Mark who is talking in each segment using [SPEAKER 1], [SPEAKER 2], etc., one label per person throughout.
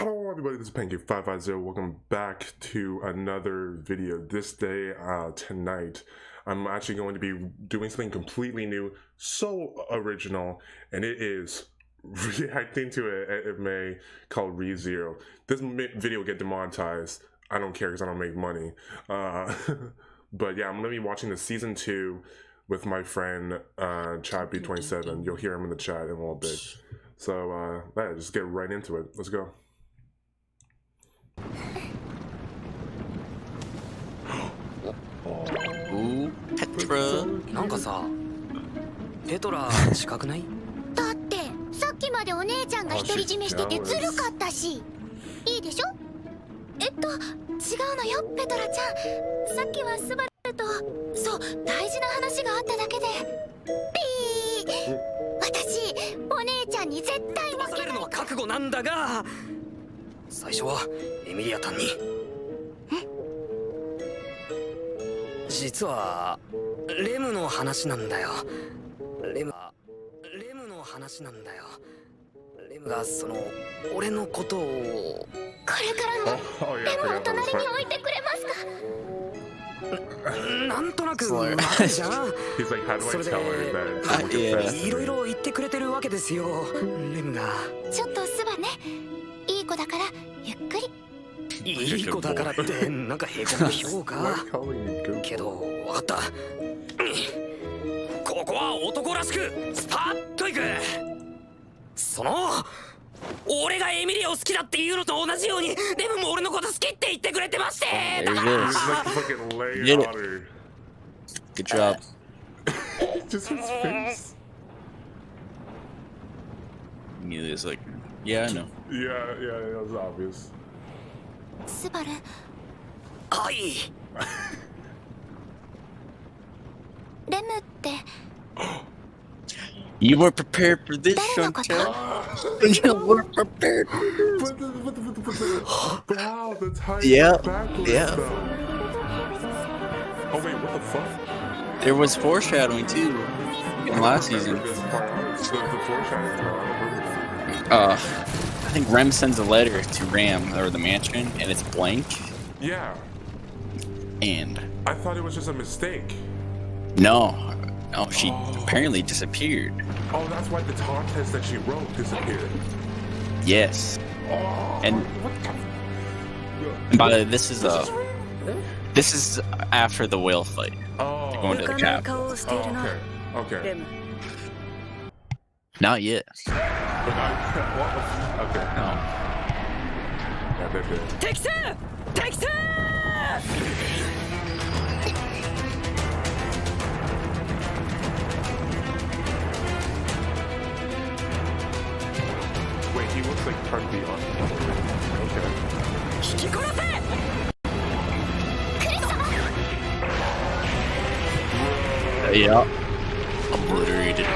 [SPEAKER 1] Hello everybody, this is Pancake550. Welcome back to another video. This day, tonight, I'm actually going to be doing something completely new, so original, and it is reacting to an anime called ReZero. This video will get demonetized. I don't care because I don't make money. But yeah, I'm going to be watching the season 2 with my friend Chappy27. You'll hear him in the chat in a little bit. So yeah, just get right into it. Let's go.
[SPEAKER 2] ペトラなんかさペトラ近くない？
[SPEAKER 3] だってさっきまでお姉ちゃんが独り占めしててずるかったしいいでしょ？違うのよペトラちゃん、さっきはスバルとそう大事な話があっただけでピー私お姉ちゃんに絶対負けない。のは覚悟なんだが最初はエミリアタンに実はレムの話なんだよ。レムの話なんだよ。レムがその俺のことをこれからもレムを隣に置いてくれますか？なんとなく待てじゃん。それでいろいろ言ってくれてるわけですよレムが。ちょっとスバね、いい子だからゆっくり。いい子だからってなんかへこむ評価けど分かった。ここは男らしくスパッといく。その俺がエミリアを好きだっていうのと同じようにレムも俺のこと好きって言ってくれてまして。だから
[SPEAKER 4] Good job.
[SPEAKER 1] Just his face.
[SPEAKER 4] Amelia's like, yeah, I know.
[SPEAKER 1] Yeah, it was obvious.
[SPEAKER 3] スバル。
[SPEAKER 2] はい。
[SPEAKER 3] レムって。
[SPEAKER 4] You were prepared for this, Chantel. You were prepared for this.
[SPEAKER 1] Wow, the time
[SPEAKER 4] Yeah.
[SPEAKER 1] Stuff. Oh wait, what the fuck?
[SPEAKER 4] There was foreshadowing too in last season.
[SPEAKER 1] The foreshadowing.
[SPEAKER 4] I think Rem sends a letter to Ram or the mansion, and it's blank.
[SPEAKER 1] Yeah.
[SPEAKER 4] And
[SPEAKER 1] I thought it was just a mistake.
[SPEAKER 4] no, she apparently disappeared.
[SPEAKER 1] Oh, that's why the talk test that she wrote disappeared.
[SPEAKER 4] Yes.
[SPEAKER 1] Oh,
[SPEAKER 4] And
[SPEAKER 1] what the?
[SPEAKER 4] by the way, this is after the whale fight.
[SPEAKER 1] Oh.
[SPEAKER 4] Going to the cap.
[SPEAKER 1] Oh, okay.
[SPEAKER 4] Not yet.
[SPEAKER 1] Okay.
[SPEAKER 4] No.
[SPEAKER 1] Yeah, they're good.
[SPEAKER 2] Take two! Take two!
[SPEAKER 1] Wait, he looks like part B on. Okay.
[SPEAKER 4] Yeah. Obliterated.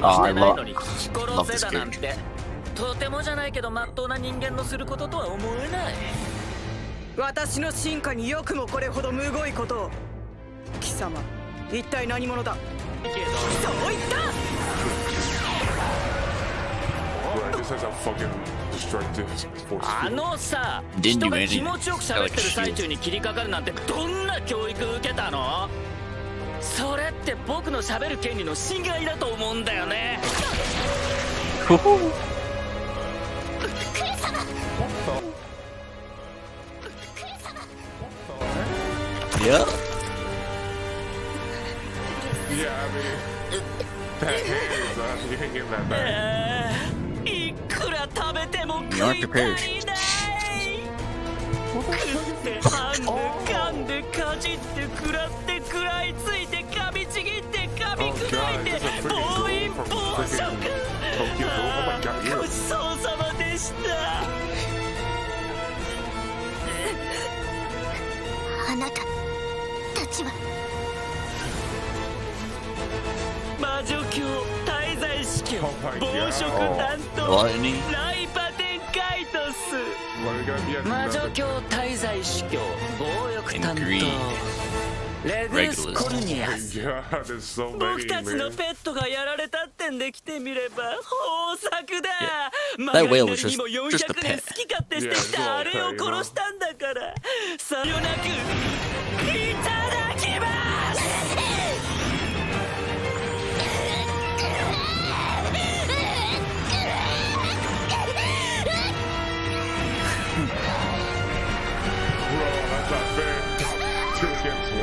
[SPEAKER 4] I love this character.
[SPEAKER 2] とてもじゃないけど真っ当な人間のすることとは思えない。
[SPEAKER 5] 私の進化によくもこれほどむごいことを。貴様、一体何者だ？そう言った。
[SPEAKER 2] あのさ、
[SPEAKER 4] Didn't
[SPEAKER 2] 人
[SPEAKER 4] do
[SPEAKER 2] が
[SPEAKER 4] anything.
[SPEAKER 2] 気持ちよく喋ってる最中に切りかかるなんてどんな教育受けたの？それって僕の喋る権利の侵害だと思うんだよね。
[SPEAKER 4] Yeah.
[SPEAKER 1] Yeah, I mean, that hair, you can't get that back.
[SPEAKER 2] いくら食べても食
[SPEAKER 4] You aren't
[SPEAKER 2] い
[SPEAKER 4] prepared.
[SPEAKER 2] 足りない。食って噛んで噛んでかじって食らって食らいついて噛みちぎって噛み砕いて暴飲暴食。ごちそうさまでした。
[SPEAKER 3] あなたたちは
[SPEAKER 2] 魔女教滞在司教暴食担当
[SPEAKER 4] Gluttony.
[SPEAKER 2] ライパテンカイトス。魔女教滞在司教暴力担
[SPEAKER 4] And greed.
[SPEAKER 2] 当レグスコルニア
[SPEAKER 1] Oh my god, there's so
[SPEAKER 2] 僕
[SPEAKER 1] many,
[SPEAKER 2] たちの
[SPEAKER 1] man.
[SPEAKER 2] ペットがやられたってんで来てみれば豊作だ、
[SPEAKER 4] That whale
[SPEAKER 2] 曲
[SPEAKER 4] was
[SPEAKER 2] がりなりにも
[SPEAKER 4] just a
[SPEAKER 2] 400年
[SPEAKER 4] pet.
[SPEAKER 2] 好き勝手してきたあれを殺したんだからさよなくいただきます
[SPEAKER 1] Bro, that's not fair. 2 against 1.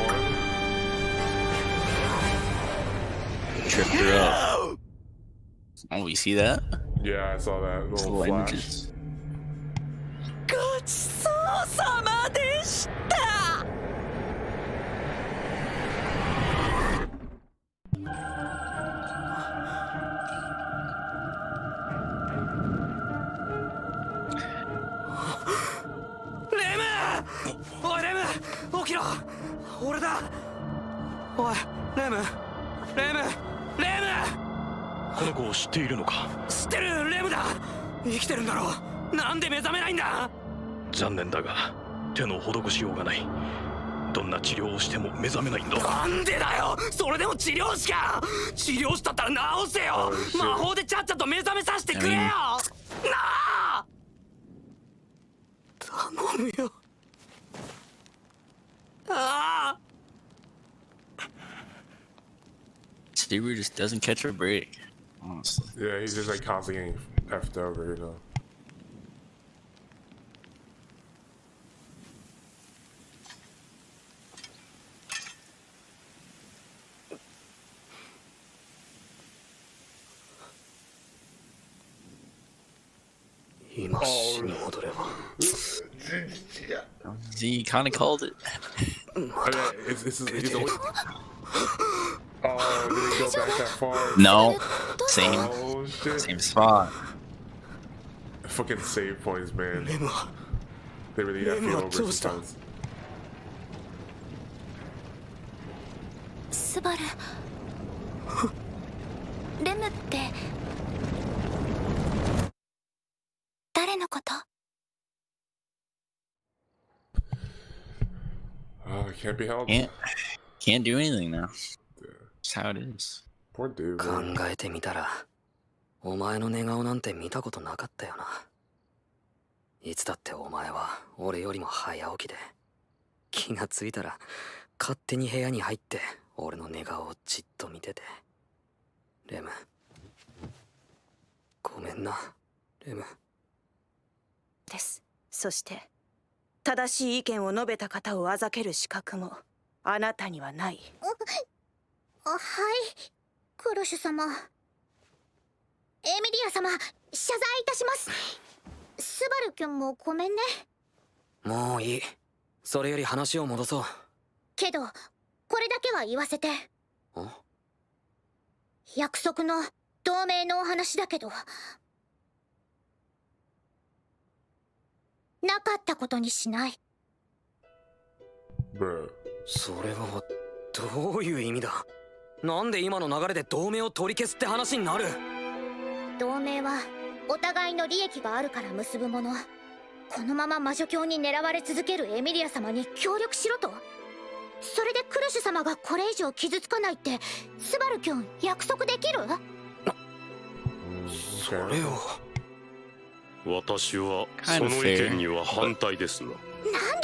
[SPEAKER 4] Tripped her up. Oh, you see that?
[SPEAKER 1] Yeah, I saw that
[SPEAKER 4] It's
[SPEAKER 1] little
[SPEAKER 4] little
[SPEAKER 1] flash.
[SPEAKER 4] images.
[SPEAKER 2] ごちそうさまでした レムおいレム起きろ俺だおいレムレムレム
[SPEAKER 6] この子を知っているのか。
[SPEAKER 2] 知ってるレムだ生きてるんだろうなんで目覚めないんだ
[SPEAKER 6] 残念だが手の施しようがない。どんな治療をしても目覚めないんだ。
[SPEAKER 2] なんでだよそれでも治療師か治療師だったら治せよ魔法でちゃっちゃと目覚めさせてくれよなあ頼むよああ
[SPEAKER 4] Stewart just doesn't catch a break. Honestly.
[SPEAKER 1] Yeah, he's just like constantly getting effed over, you know.
[SPEAKER 4] He kind of called it.
[SPEAKER 1] Okay, he's always... Oh, did he go back that far?
[SPEAKER 4] No, same,
[SPEAKER 1] Oh, shit.
[SPEAKER 4] same spot.
[SPEAKER 1] Fucking save points, man. They really F you over sometimes.
[SPEAKER 3] スバルレムって誰のこと
[SPEAKER 1] Oh, can't be helped.
[SPEAKER 4] Can't do anything now. That's how it is.
[SPEAKER 1] Poor dude,
[SPEAKER 7] 考
[SPEAKER 1] man.
[SPEAKER 7] えてみたらお前の寝顔なんて見たことなかったよな。いつだってお前は俺よりも早起きで気がついたら勝手に部屋に入って俺の寝顔をじっと見てて。レムごめんなレム。
[SPEAKER 5] です。そして正しい意見を述べた方をあざける資格もあなたにはない。
[SPEAKER 3] はいクルシュ様エミリア様謝罪いたします。スバル君もごめんね。
[SPEAKER 7] もういい。それより話を戻そう。
[SPEAKER 3] けどこれだけは言わせて。約束の同盟のお話だけどなかったことにしない。
[SPEAKER 1] Bruh.
[SPEAKER 7] それはどういう意味だ。なんで今の流れで同盟を取り消すって話になる。
[SPEAKER 3] 同盟はお互いの利益があるから結ぶもの。このまま魔女教に狙われ続けるエミリア様に協力しろと。それでクルシュ様がこれ以上傷つかないってスバルキュン約束できる？
[SPEAKER 7] それを
[SPEAKER 6] 私はその意見には反対ですな。
[SPEAKER 3] なん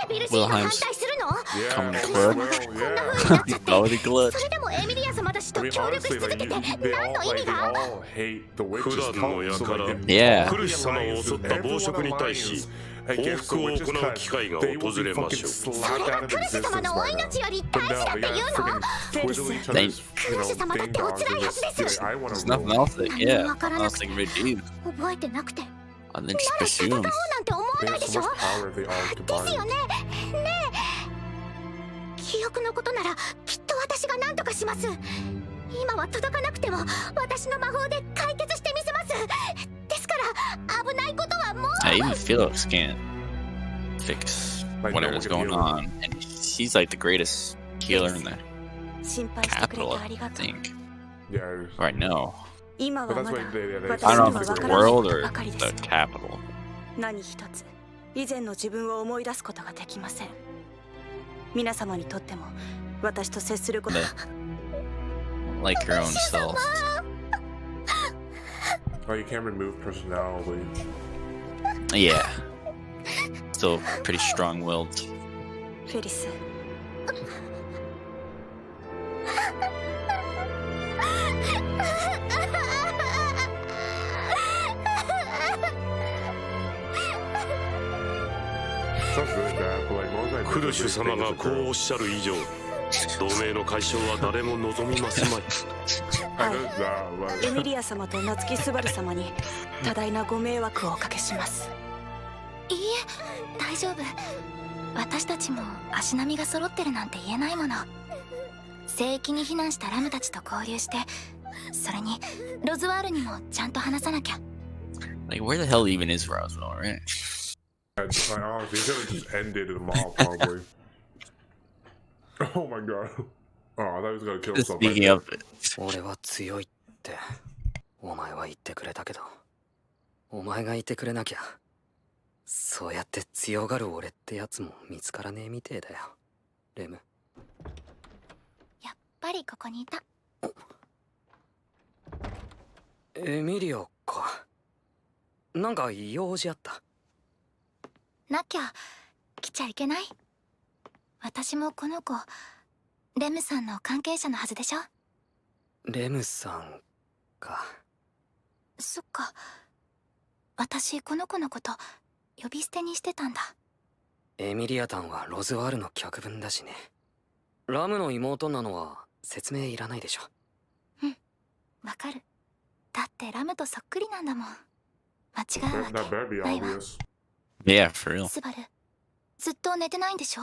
[SPEAKER 3] でビルシーが反対するの？
[SPEAKER 1] Yeah,
[SPEAKER 4] Coming
[SPEAKER 1] for
[SPEAKER 4] to
[SPEAKER 1] real,
[SPEAKER 3] こんな
[SPEAKER 1] yeah.
[SPEAKER 3] 風になっちゃって
[SPEAKER 4] Bloody clutch.
[SPEAKER 3] それでもエミリア様たちと
[SPEAKER 1] I mean,
[SPEAKER 3] 協力し
[SPEAKER 1] honestly,
[SPEAKER 3] 続け
[SPEAKER 1] like
[SPEAKER 3] て
[SPEAKER 1] they
[SPEAKER 3] 何の
[SPEAKER 1] all
[SPEAKER 3] 意
[SPEAKER 1] like
[SPEAKER 3] 味
[SPEAKER 1] they
[SPEAKER 3] が？
[SPEAKER 1] all hate the witch's
[SPEAKER 6] 普段の
[SPEAKER 1] cult.
[SPEAKER 6] 輩
[SPEAKER 1] So
[SPEAKER 6] から
[SPEAKER 1] like,
[SPEAKER 4] Yeah.
[SPEAKER 6] クルシュ様を襲った暴食に対し報復を行う機会が訪れましょう。
[SPEAKER 3] それがクルシュ様のお命より大事だって言うの？
[SPEAKER 1] クルシ
[SPEAKER 3] ュ様だってお辛いはずですよ。
[SPEAKER 4] There's nothing else that, yeah, nothing else they can really do
[SPEAKER 3] 覚えてなくて
[SPEAKER 4] other than just
[SPEAKER 3] 戦
[SPEAKER 4] pursue
[SPEAKER 3] おう
[SPEAKER 4] him.
[SPEAKER 3] なんて思わ
[SPEAKER 1] They
[SPEAKER 3] ない
[SPEAKER 1] have
[SPEAKER 3] でし
[SPEAKER 1] so
[SPEAKER 3] ょ？
[SPEAKER 1] much power they all
[SPEAKER 3] ですよ
[SPEAKER 1] combine.
[SPEAKER 3] ね。ねえ記憶のことならきっと私が何とかします。今は届かなくても私の魔法で解決してみせます。ですから危ないことはもう
[SPEAKER 4] Even Phillips can't fix
[SPEAKER 1] Like, no one
[SPEAKER 4] whatever's
[SPEAKER 1] can
[SPEAKER 4] going
[SPEAKER 1] heal
[SPEAKER 4] on. And he's like the greatest healer in the
[SPEAKER 5] 心配してくれ
[SPEAKER 4] capital,
[SPEAKER 5] てあり
[SPEAKER 4] I
[SPEAKER 5] がとう。
[SPEAKER 4] think.
[SPEAKER 1] Yeah.
[SPEAKER 4] Right now.
[SPEAKER 5] 今は
[SPEAKER 1] But
[SPEAKER 5] ま
[SPEAKER 1] that's
[SPEAKER 5] だ
[SPEAKER 1] why they
[SPEAKER 5] 私
[SPEAKER 4] I
[SPEAKER 5] には
[SPEAKER 4] don't know if
[SPEAKER 5] わ
[SPEAKER 4] it's
[SPEAKER 5] か
[SPEAKER 4] the
[SPEAKER 5] らない
[SPEAKER 4] world
[SPEAKER 5] こと
[SPEAKER 4] or
[SPEAKER 5] ばかりで
[SPEAKER 4] the
[SPEAKER 5] す。
[SPEAKER 4] capital.
[SPEAKER 5] 何一つ以前の自分を思い出すことができません。皆様にとっても私と接すること
[SPEAKER 4] Like your own self.
[SPEAKER 1] Oh, you can't remove personality.
[SPEAKER 4] Yeah. Still pretty strong-willed.
[SPEAKER 5] フェリス
[SPEAKER 1] Sounds really bad, but like, what was I
[SPEAKER 6] ク
[SPEAKER 1] doing?
[SPEAKER 6] ルシュ様がこうおっしゃる以上同盟の解消は誰も望みますまい
[SPEAKER 1] I know that,
[SPEAKER 5] エ
[SPEAKER 1] like,
[SPEAKER 5] ミリア様と夏木スバル様に多大なご迷惑をおかけします。
[SPEAKER 3] いいえ大丈夫。私たちも足並みが揃ってるなんて言えないもの。聖域に避難したラムたちと交流して、それにロズワールにもちゃんと話さなきゃ。
[SPEAKER 4] Like, where the hell even is Roswell, right?
[SPEAKER 1] honestly, he should have just ended them all, probably. Oh my god. Oh, I thought he was gonna kill himself.
[SPEAKER 4] Speaking of it,
[SPEAKER 7] 俺は強いってお前は言ってくれたけど、お前がいてくれなきゃそうやって強がる俺ってやつも見つからねえみてえだよ、レム。
[SPEAKER 3] やっぱりここにいた。
[SPEAKER 7] エミリアか。なんか用事あった？
[SPEAKER 3] なきゃ来ちゃいけない。私もこの子レムさんの関係者のはずでしょ。
[SPEAKER 7] レムさんか。
[SPEAKER 3] そっか。私この子のこと呼び捨てにしてたんだ。
[SPEAKER 7] エミリアタンはロズワールの客分だしね。ラムの妹なのは説明いらないでしょ。
[SPEAKER 3] うん、わかる。だってラムとそっくりなんだもん。間違うわ
[SPEAKER 1] That better be
[SPEAKER 3] けないわ。
[SPEAKER 1] obvious.
[SPEAKER 4] yeah, for real.
[SPEAKER 3] スバル、ずっと寝てないんでしょ。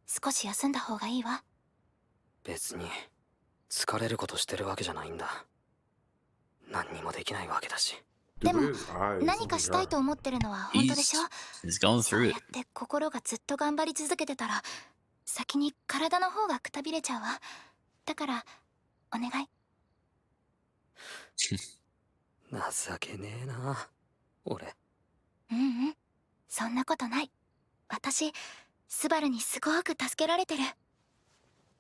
[SPEAKER 3] 少し休んだ方がいいわ。
[SPEAKER 7] 別に疲れることしてるわけじゃないんだ。何にもできないわけだし。
[SPEAKER 3] でも
[SPEAKER 1] Look at his eyes.
[SPEAKER 3] 何かしたいと思ってるのは本当でしょ。
[SPEAKER 4] He's going
[SPEAKER 3] そう
[SPEAKER 4] through
[SPEAKER 3] や
[SPEAKER 4] it.
[SPEAKER 3] って心がずっと頑張り続けてたら先に体の方がくたびれちゃうわ。だからお願い。
[SPEAKER 7] 情けねえな俺。
[SPEAKER 3] うんうん、そんなことない。私スバルにすごく助けられてる。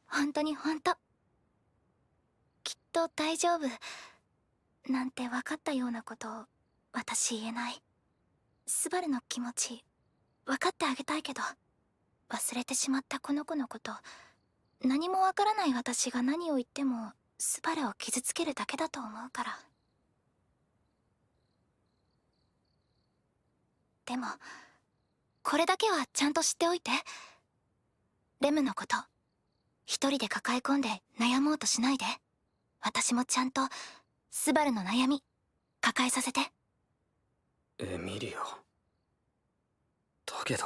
[SPEAKER 3] 本当に本当。きっと大丈夫なんて分かったようなことを私言えない。スバルの気持ち分かってあげたいけど、忘れてしまったこの子のこと、何も分からない私が何を言ってもスバルを傷つけるだけだと思うから。でもこれだけはちゃんと知っておいて。レムのこと一人で抱え込んで悩もうとしないで。私もちゃんとスバルの悩み抱えさせて。
[SPEAKER 7] エミリア。だけど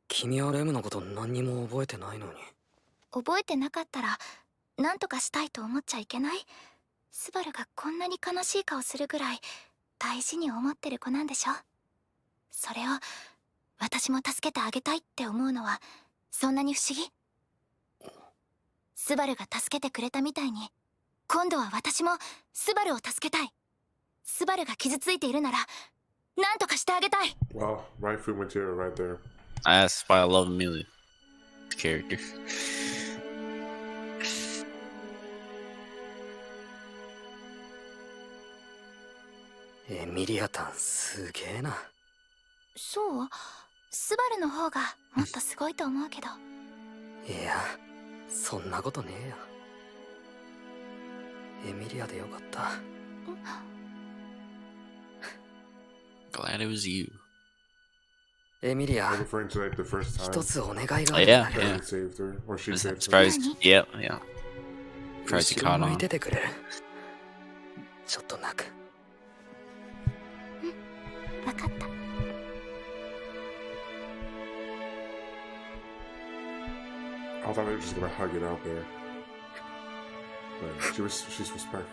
[SPEAKER 7] 君はレムのこと何にも覚えてないのに。
[SPEAKER 3] 覚えてなかったら何とかしたいと思っちゃいけない。スバルがこんなに悲しい顔するぐらい大事に思ってる子なんでしょ。それを私も助けてあげたいって思うのはそんなに不思議？スバルが助けてくれたみたいに今度は私もスバルを助けたい。スバルが傷ついているなら何とかしてあげたい。
[SPEAKER 1] Wow, right food material right there.
[SPEAKER 4] That's why I love Amelia character.
[SPEAKER 7] エミリアタンすげえな。
[SPEAKER 3] そう？スバルの方がもっとすごいと思うけど。
[SPEAKER 7] いやそんなことねえよ。エミリアでよかった。
[SPEAKER 4] Glad it was you.
[SPEAKER 7] エミリア、
[SPEAKER 1] I'm referring to like the first time.
[SPEAKER 7] 一つお願いがあ
[SPEAKER 4] Oh,
[SPEAKER 7] るん
[SPEAKER 4] yeah,
[SPEAKER 7] だ。
[SPEAKER 1] Barely
[SPEAKER 4] yeah.
[SPEAKER 1] saved her, or she
[SPEAKER 4] I'm
[SPEAKER 1] saved her.
[SPEAKER 4] surprised. Yeah, yeah. Surprised you
[SPEAKER 7] 後ろ
[SPEAKER 4] caught
[SPEAKER 7] 向い
[SPEAKER 4] on.
[SPEAKER 7] ててくれる。ちょっと泣く。
[SPEAKER 3] 分かった。
[SPEAKER 1] I thought they were just gonna hug it out there. But she's respectful.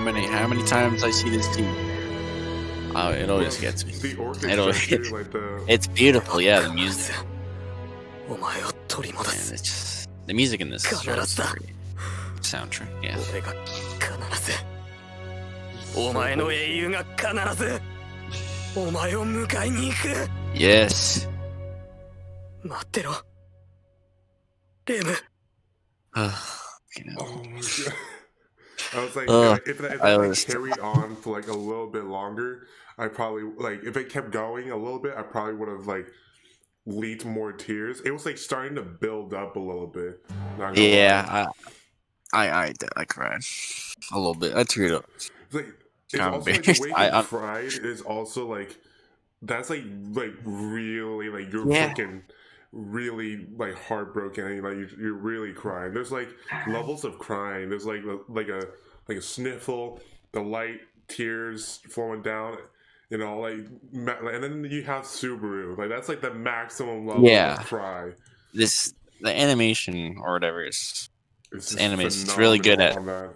[SPEAKER 4] how many times I see this scene, it always gets me.
[SPEAKER 1] The
[SPEAKER 4] It always,
[SPEAKER 1] orchestra too, like the
[SPEAKER 4] it's beautiful, yeah. The music,
[SPEAKER 7] お前を取り戻
[SPEAKER 4] and
[SPEAKER 7] す
[SPEAKER 4] it's just the music in this is
[SPEAKER 7] Canada.
[SPEAKER 4] just great. Soundtrack, yeah.
[SPEAKER 7] 俺が必ずお前の英雄が必ずお前を迎えに行く
[SPEAKER 4] Yes.
[SPEAKER 7] 待ってろレム
[SPEAKER 4] You know.
[SPEAKER 1] oh my god. I was like, if that
[SPEAKER 4] I
[SPEAKER 1] like,
[SPEAKER 4] was-
[SPEAKER 1] carried on for like a little bit longer, I probably like if it kept going a little bit, I probably would have like leaked more tears. It was like starting to build up a little bit. Not gonna lie.
[SPEAKER 4] Yeah, I cried a little bit. I teared up.
[SPEAKER 1] Like, it's
[SPEAKER 4] I'm
[SPEAKER 1] also like the way he
[SPEAKER 4] embarrassed.
[SPEAKER 1] cried is also like that's like really like you're
[SPEAKER 4] Yeah.
[SPEAKER 1] freaking really like heartbroken and like you're really crying. There's like levels of crying. There's like a sniffle, the light tears flowing down, you know, like and then you have Subaru. Like that's like the maximum level
[SPEAKER 4] Yeah.
[SPEAKER 1] of cry.
[SPEAKER 4] The animation or whatever is
[SPEAKER 1] It's
[SPEAKER 4] animation. It's really good at
[SPEAKER 1] phenomenal on that.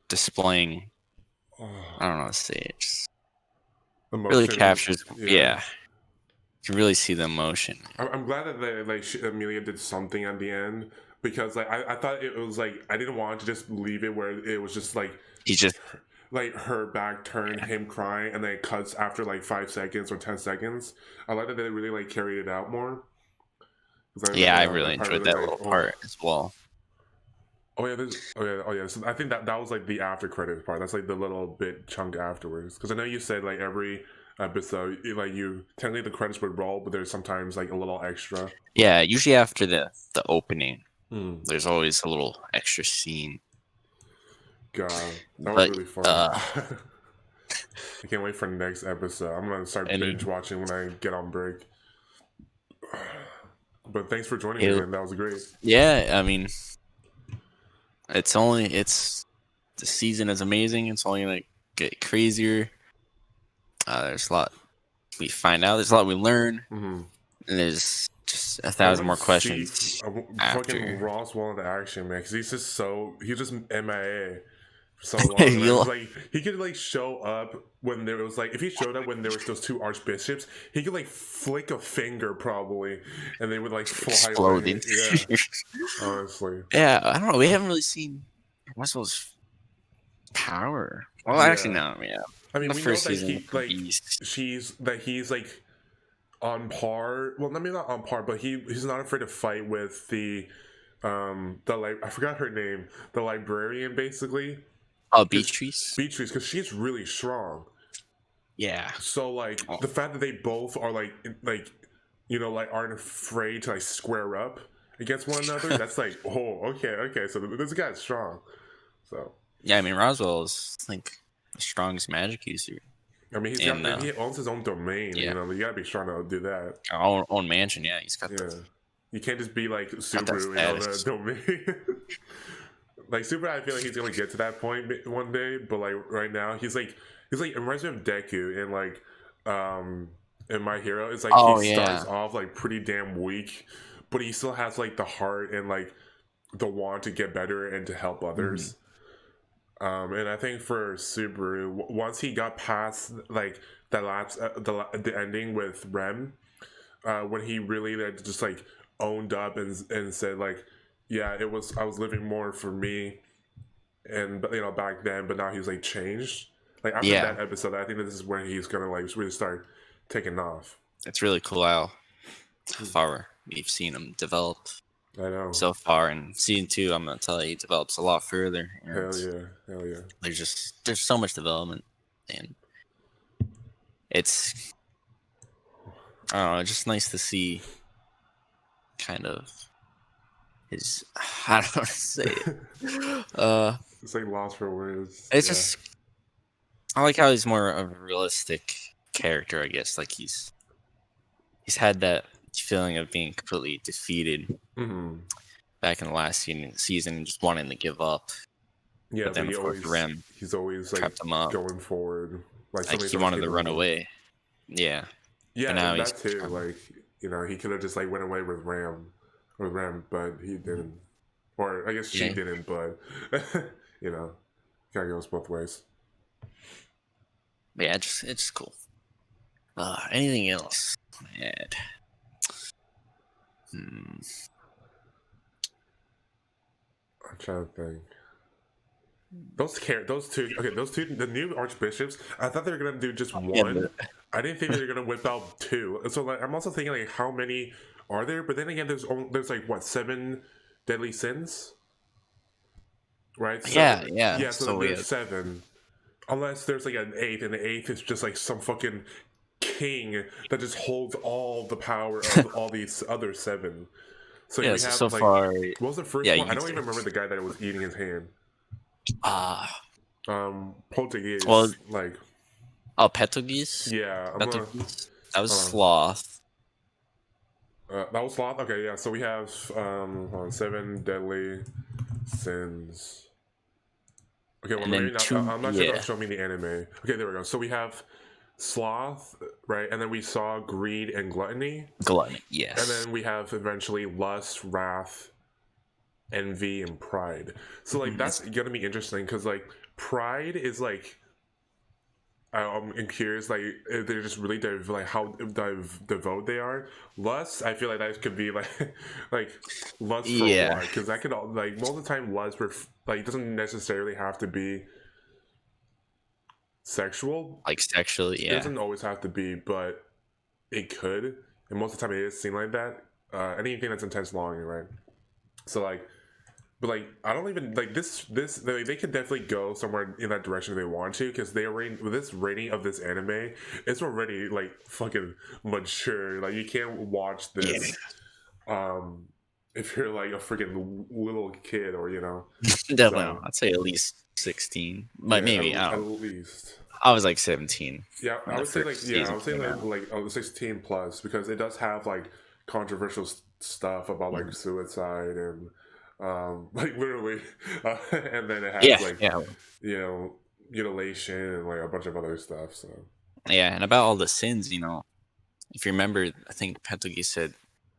[SPEAKER 4] displaying.
[SPEAKER 1] Oh,
[SPEAKER 4] I don't know how to say it. Just
[SPEAKER 1] emotion
[SPEAKER 4] really
[SPEAKER 1] is-
[SPEAKER 4] captures. Yeah. You can really see the emotion.
[SPEAKER 1] I'm glad that Amelia did something at the end because like I thought it was like I didn't want to just leave it where it was just like
[SPEAKER 4] He just
[SPEAKER 1] like her back turned, him crying, and then it cuts after like 5 seconds or 10 seconds. I like that they really like carried it out more. 'Cause
[SPEAKER 4] I
[SPEAKER 1] that
[SPEAKER 4] really
[SPEAKER 1] part
[SPEAKER 4] enjoyed
[SPEAKER 1] was
[SPEAKER 4] that
[SPEAKER 1] like,
[SPEAKER 4] little
[SPEAKER 1] oh.
[SPEAKER 4] part as well.
[SPEAKER 1] Oh yeah. So I think that was like the after credits part. That's like the little bit chunk afterwards. Because I know you said like every episode, like you technically the credits would roll, but there's sometimes like a little extra.
[SPEAKER 4] Yeah, usually after the opening,
[SPEAKER 1] Hmm.
[SPEAKER 4] there's always a little extra scene.
[SPEAKER 1] God, that was
[SPEAKER 4] But,
[SPEAKER 1] really fun. I can't wait for the next episode. I'm gonna start
[SPEAKER 4] Any-
[SPEAKER 1] binge watching when I get on break. But thanks for joining me,
[SPEAKER 4] Ew.
[SPEAKER 1] man. That was great.
[SPEAKER 4] Yeah, I mean, it's the season is amazing. It's only gonna get crazier. There's a lot we find out. There's a lot we learn,
[SPEAKER 1] Mm-hmm.
[SPEAKER 4] and there's just 1,000 more questions.
[SPEAKER 1] Fucking
[SPEAKER 4] after.
[SPEAKER 1] Roswell in action, man, because he's just MIA for so long. man.
[SPEAKER 4] You'll-
[SPEAKER 1] It's like he could like show up when there was like if he showed up when there was those two archbishops, he could like flick a finger probably, and they would like fly away.
[SPEAKER 4] Exploding.
[SPEAKER 1] Yeah, honestly.
[SPEAKER 4] Yeah, I don't know. We haven't really seen Russell's power. Well,
[SPEAKER 1] Yeah.
[SPEAKER 4] actually, no. Yeah,
[SPEAKER 1] I mean,
[SPEAKER 4] the
[SPEAKER 1] we know
[SPEAKER 4] first
[SPEAKER 1] that
[SPEAKER 4] season,
[SPEAKER 1] he like
[SPEAKER 4] he's
[SPEAKER 1] he's like on par. Well, maybe not on par, but he's not afraid to fight with the I forgot her name, the librarian basically.
[SPEAKER 4] Beatrice.
[SPEAKER 1] Beatrice, because she's really strong.
[SPEAKER 4] Yeah,
[SPEAKER 1] So like
[SPEAKER 4] Oh.
[SPEAKER 1] the fact that they both are like you know like aren't afraid to like square up against one another. That's like okay. So this guy's strong. So
[SPEAKER 4] yeah. I mean, Roswell is like the strongest magic user.
[SPEAKER 1] I mean, he owns his own domain.
[SPEAKER 4] yeah.
[SPEAKER 1] You know, you gotta be strong to do that.
[SPEAKER 4] Our own mansion. Yeah, he's got
[SPEAKER 1] Yeah,
[SPEAKER 4] the
[SPEAKER 1] you can't just be like
[SPEAKER 4] that
[SPEAKER 1] Subaru and own a
[SPEAKER 4] status.
[SPEAKER 1] domain. Like Subaru, I feel like he's gonna get to that point one day, but like right now, he's like it reminds me of Deku and like in My Hero. It's like
[SPEAKER 4] Oh,
[SPEAKER 1] he
[SPEAKER 4] yeah.
[SPEAKER 1] starts off like pretty damn weak, but he still has like the heart and like the want to get better and to help others. And I think for Subaru, once he got past like that last the ending with Rem, when he really like, just like owned up and said like, yeah, I was living more for me, and you know back then, but now he's like changed. Like after
[SPEAKER 4] Yeah.
[SPEAKER 1] that episode, I think this is when he's gonna like really start taking off.
[SPEAKER 4] It's really cool how far we've seen him develop
[SPEAKER 1] I know.
[SPEAKER 4] so far. In season 2, I'm gonna tell you, he develops a lot further. and
[SPEAKER 1] Hell yeah.
[SPEAKER 4] There's so much development, and it's I don't know, it's just nice to see kind of his I don't know how to say it.
[SPEAKER 1] It's like lost for words.
[SPEAKER 4] It's
[SPEAKER 1] Yeah.
[SPEAKER 4] just I like how he's more of a realistic character, I guess. Like he's had that feeling of being completely defeated
[SPEAKER 1] Mhm.
[SPEAKER 4] back in the last season and just wanting to give up.
[SPEAKER 1] Yeah,
[SPEAKER 4] But then
[SPEAKER 1] he
[SPEAKER 4] of course
[SPEAKER 1] always
[SPEAKER 4] Rem
[SPEAKER 1] he's always like
[SPEAKER 4] trapped him up.
[SPEAKER 1] going forward.
[SPEAKER 4] Like
[SPEAKER 1] somebody's
[SPEAKER 4] he
[SPEAKER 1] always
[SPEAKER 4] wanted to
[SPEAKER 1] keeping
[SPEAKER 4] run
[SPEAKER 1] him.
[SPEAKER 4] away. Yeah.
[SPEAKER 1] Yeah,
[SPEAKER 4] But now
[SPEAKER 1] and
[SPEAKER 4] he's
[SPEAKER 1] that too.
[SPEAKER 4] trapped.
[SPEAKER 1] Like you know, he could have just like went away with Rem, but he didn't. Or I guess she
[SPEAKER 4] Yeah.
[SPEAKER 1] didn't, but you know. Gotta goes both ways.
[SPEAKER 4] But yeah, it's just cool. Anything else? Man.
[SPEAKER 1] I'm trying to think. Those two, the new archbishops. I thought they were gonna do just one. I didn't think they were gonna whip out two. So like, I'm also thinking like, how many are there? But then again, there's like what, 7 deadly sins, right? So,
[SPEAKER 4] yeah.
[SPEAKER 1] So there's 7, unless there's like an 8th, and the 8th is just like some fucking king that just holds all the power of all these other 7. So
[SPEAKER 4] yeah,
[SPEAKER 1] we
[SPEAKER 4] so,
[SPEAKER 1] have,
[SPEAKER 4] so
[SPEAKER 1] like,
[SPEAKER 4] far.
[SPEAKER 1] what was the first one? I don't even remember the guy that was eating his hand. Portuguese.
[SPEAKER 4] Well,
[SPEAKER 1] like.
[SPEAKER 4] Oh, Petogis?
[SPEAKER 1] Yeah.
[SPEAKER 4] That was Sloth.
[SPEAKER 1] That was Sloth? Okay, yeah. So we have 7 deadly sins. Okay, well, maybe not. I'm not sure if that'll show me the anime. Okay, there we go. So we have Sloth, right? And then we saw Greed and Gluttony.
[SPEAKER 4] Yes.
[SPEAKER 1] And then we have eventually Lust, Wrath, Envy, and Pride. So, like, that's gonna be interesting, because, like, Pride is, like, I'm curious, like, if they're just really how devout they are. Lust, I feel like that could be like lust for what? Because that could, like, most of the time lust like, doesn't necessarily have to be sexual.
[SPEAKER 4] Like sexually, yeah.
[SPEAKER 1] It doesn't always have to be, but it could, and most of the time it is seen like that. Anything that's intense longing, right? So like. But like, I don't even like this. They could definitely go somewhere in that direction if they want to, because they already, with this rating of this anime, it's already like fucking mature. Like, you can't watch this, if you're like a freaking little kid, or
[SPEAKER 4] Definitely, so, I'd say at least 16, like maybe
[SPEAKER 1] at least.
[SPEAKER 4] I was like 17.
[SPEAKER 1] Yeah, I would say like 16 plus, because it does have like controversial stuff about like suicide and. Like literally, and then it has mutilation and like a bunch of other stuff. So
[SPEAKER 4] and about all the sins, if you remember, I think Pentogi said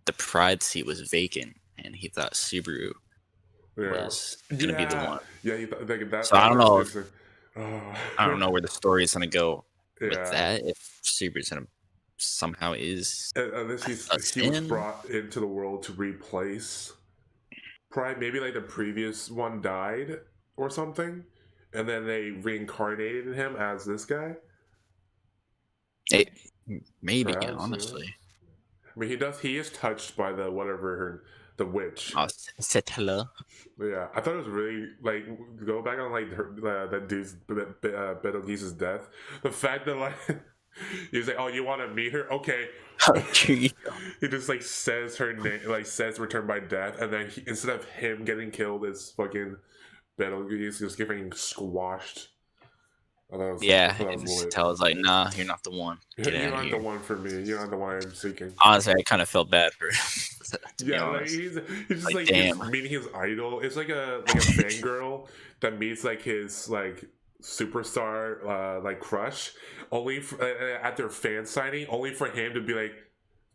[SPEAKER 4] the pride seat was vacant, and he thought Subaru was gonna be the one.
[SPEAKER 1] Yeah, he thought that.
[SPEAKER 4] So I don't know. I don't know where the story is gonna go with that. If Subaru's gonna somehow is,
[SPEAKER 1] unless he was brought into the world to replace. Pride, maybe like the previous one died or something, and then they reincarnated him as this guy.
[SPEAKER 4] Maybe, honestly.
[SPEAKER 1] I mean, he is touched by the the witch.
[SPEAKER 4] Setela.
[SPEAKER 1] Yeah, I thought it was really, like, go back on like that dude's Betelgeuse' death. The fact that like he's like, oh, you want to meet her? Okay. He just like says her name, like says return by death, and then instead of him getting killed, is fucking Betelgeuse just getting squashed.
[SPEAKER 4] Setela's like, nah, you're not the one.
[SPEAKER 1] You're not the one for me. You're not the one I'm seeking.
[SPEAKER 4] Honestly, I kind of felt bad for him.
[SPEAKER 1] Like he's just like he's meeting his idol. It's like a fangirl that meets like his like superstar like crush, only at their fan signing, only for him to be like,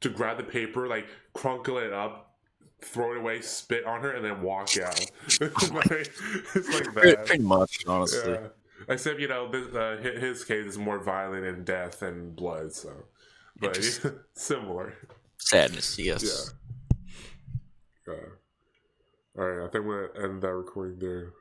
[SPEAKER 1] to grab the paper, like crunkle it up, throw it away, spit on her, and then walk out. It's like that.
[SPEAKER 4] Pretty much, honestly.
[SPEAKER 1] Yeah. Except his case is more violent in death and blood, so but similar.
[SPEAKER 4] Sadness, yes.
[SPEAKER 1] Yeah. All right, I think we're gonna end that recording there.